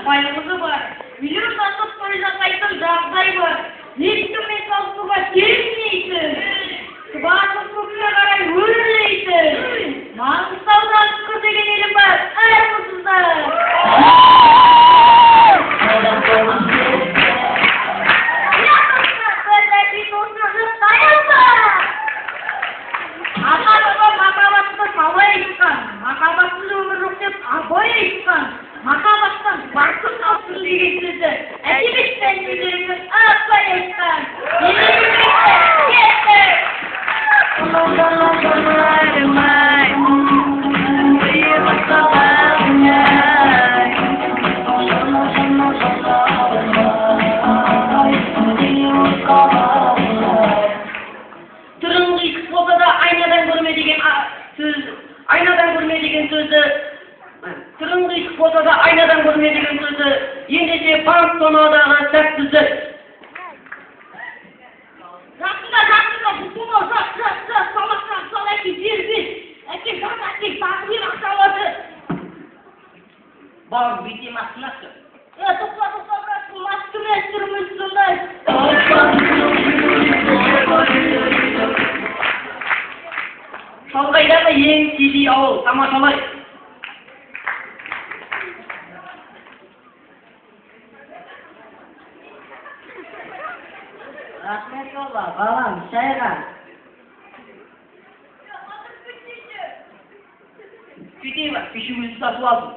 байлығы бар. Үйлер сатып той жасайтын жағдай бар. Ешкіммен салысуға келмейсің. Батыс көкке қарай өрлейсің. Маңғыстаудан қыз деген елім бар. Армысыздар. Ата-баба махаббатты қалай айтқан? Махаббатсыз өмір жоқ деп абай айтқан. Махаббаттан бақыт алсын деген сөзді әдебиет пәншілеріміз апай айтқан. Түрің қисық болса да айнадан көрме деген сөзді түрің қисық болса да айнадан көрме деген сөзді ендеше банк тонадағы сәтсізді. Жақында бұтын ол жас салақтан сал әке жербес. Әке жас әке тағымен ақшалады. Бауыр бетем ақынасы. Тоқта біраз маскүмәс түріміз сондай. Шалғайдағы ең кедей ауыл тамашалай. Рахмет жолға, балам, шайға. Кетей бар, кешігімізді сатып алдым.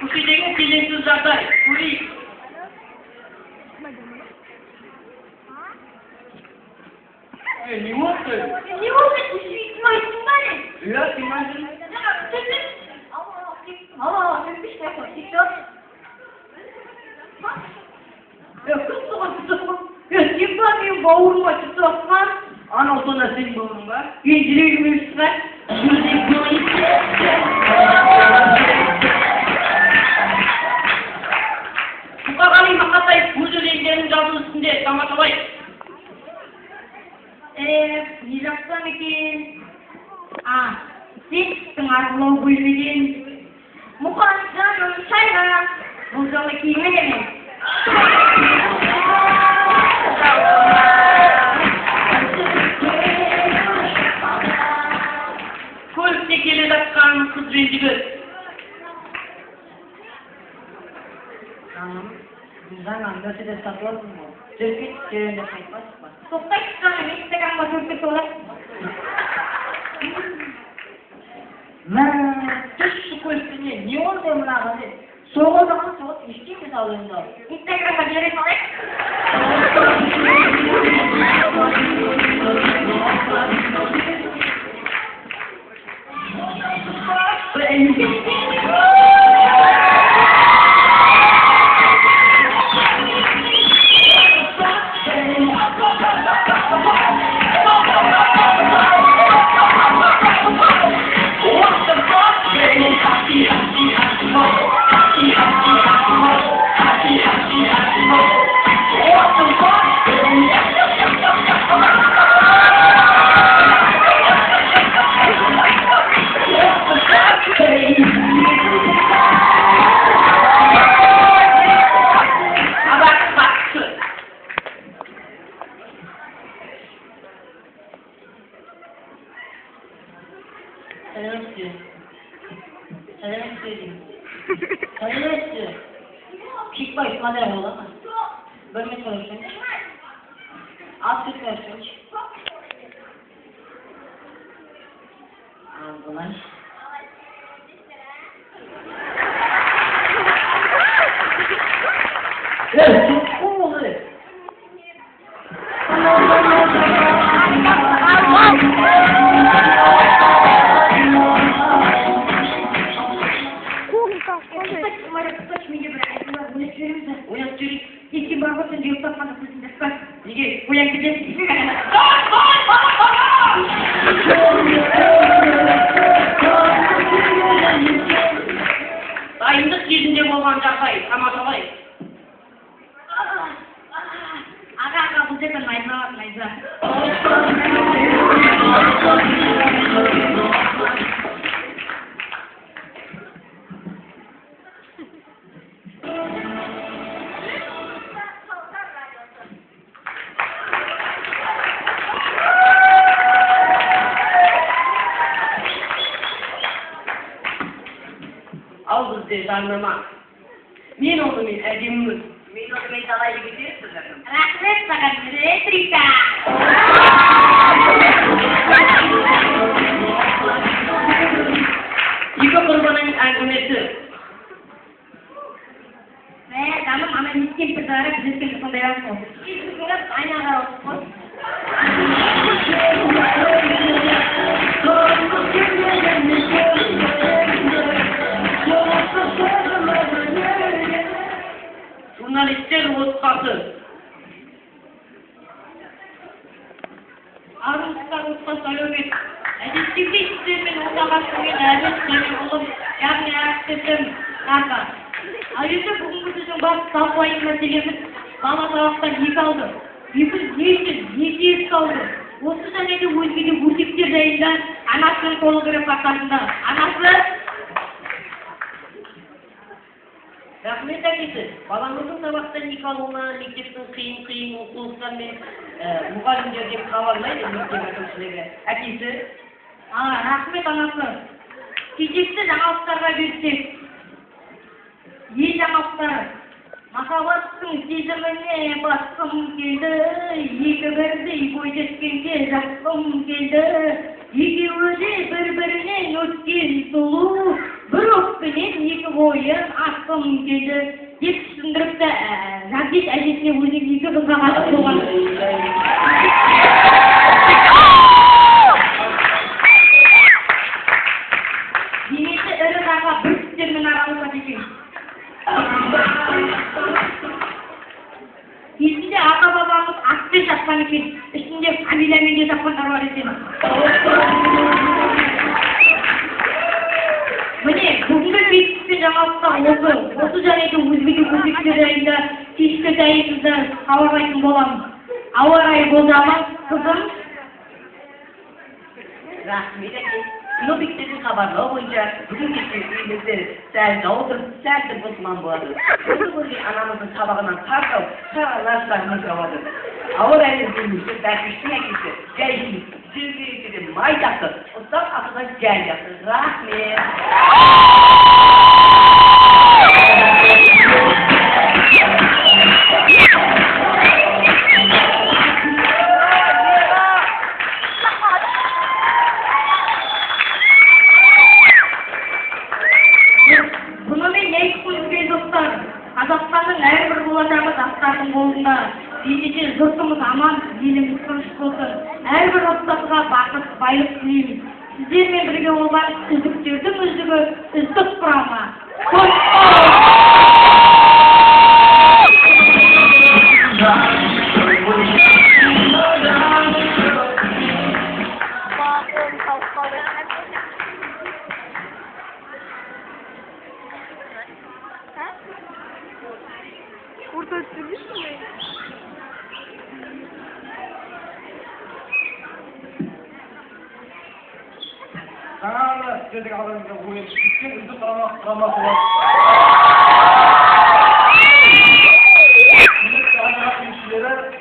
Көшедегі келеңсіз жағдай, көрейік. Не может? Не может, твой снимали? Я снимаю. Мен бауырыма түсіп жатқан, анау сонда сен бауырың ба? Мен жүрегіме түсіп Мұқағали Мақатаев өз өлеңдерінің жазу үстінде тамашалай. Не жақсам екен? Сен арқылау бөлмеден. Мұқан жаным шайға, бұл жолы киімеген. Көлікте келе жатқан қыз бен жігіт. Жаңа Мерседес сатып алдым ғой. Жүріп кетіп қайтпайсыз ба? Тоқтайсыз жаңа Инстаграмға жүріп кетіп олай. Түші көліктіне не олды мұнаға деп? Соғылдаған соғыт ештеңе салуында. Инстаграмға жере салайық. Çıkmayı kadar olamaz. Bölme çalışın. Az çalışın. Aldılar. Evet, çok cool. Dayımdıq кезінде болған жағдай, тамашалай. Аға, бұл жерден найза. әдетте жарнама. Мен онымен әдемімін. Мен онымен талай жігіттерсіз жатырмын. Рахмет саған, реплика. Екі құрбаның әңгімесі. Жаным, ана неткен бір жарып, жеткенде сондай асыл. Ескіліп, айнаға осып. Журналистер отқасы. Армыстар отқасы әлеумет. Әдеттегі істермен отағасымен әбет және ұлым, яғни әріптесім Арқа. Ал енді бүгінгі біздің басты талқылайтын мәселеміз бала сабақтан екі алды. Екі есік алды. Осы және де өзге де өсектер жайында анасының толық репортажында. Анасы Рахмет әкесі, балаңыздың сабақтан екі алуына мектептің қиын оқулықтар мен мұғалімдер деп хабарлайды мектеп әкімшілігі. Әкесі? Рахмет анасы. Кезекті жаңалықтарға берсек. Ел жаңалықтары. Махаббаттың сезіміне басқым келді, екі бірдей бой жеткенге жақсым келді, екеуі де бір-бірінен өткен сұлу, бір отпенен екі бойын асқым келді деп түсіндіріпті. Ғабдет әжесіне өзі екі қызға ғашық болған. Денесі ірі қарға бүркіттермен араласады екен. Есінде ата-бабамыз атпен жатқан екен, ішінде фамилиямен де жатқандар бар екен. Міне, бүгінгі мектептен жаңалықта осы және де өзге де өсектер жайында кешкі жайымызды хабарлайтын боламыз. Ауа райы болжамы, қызым. Рахмет әке. Синоптиктердің хабарлауы бойынша бүгін кешке елімізде сәл жауын, сәл тұман болады. Осы көрген анамыздың сабағынан саралар жауады. Ауа райы бөлінісі бәкіштің әкесі жай жейді. Жүргеректерде май жақсы, ұстап атыдан жай жақсы. Рахмет. Қазақстанның әрбір болашағы жастардың қолында. Ендеше жұртымыз аман, еліміз тыныш болсын. Әрбір отбасыға бақыт, байлық тілейміз. Сіздермен бірге болған үздіктердің үздігі үздік құрама. Orada sürmüş mü? Жаңағы сіздердің алдыңызда ойын түскен үздік құрамасы бар.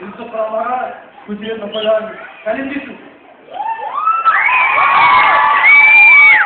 Үздік құрамаға көтеретін қойларыңыз. Сәлемдесін.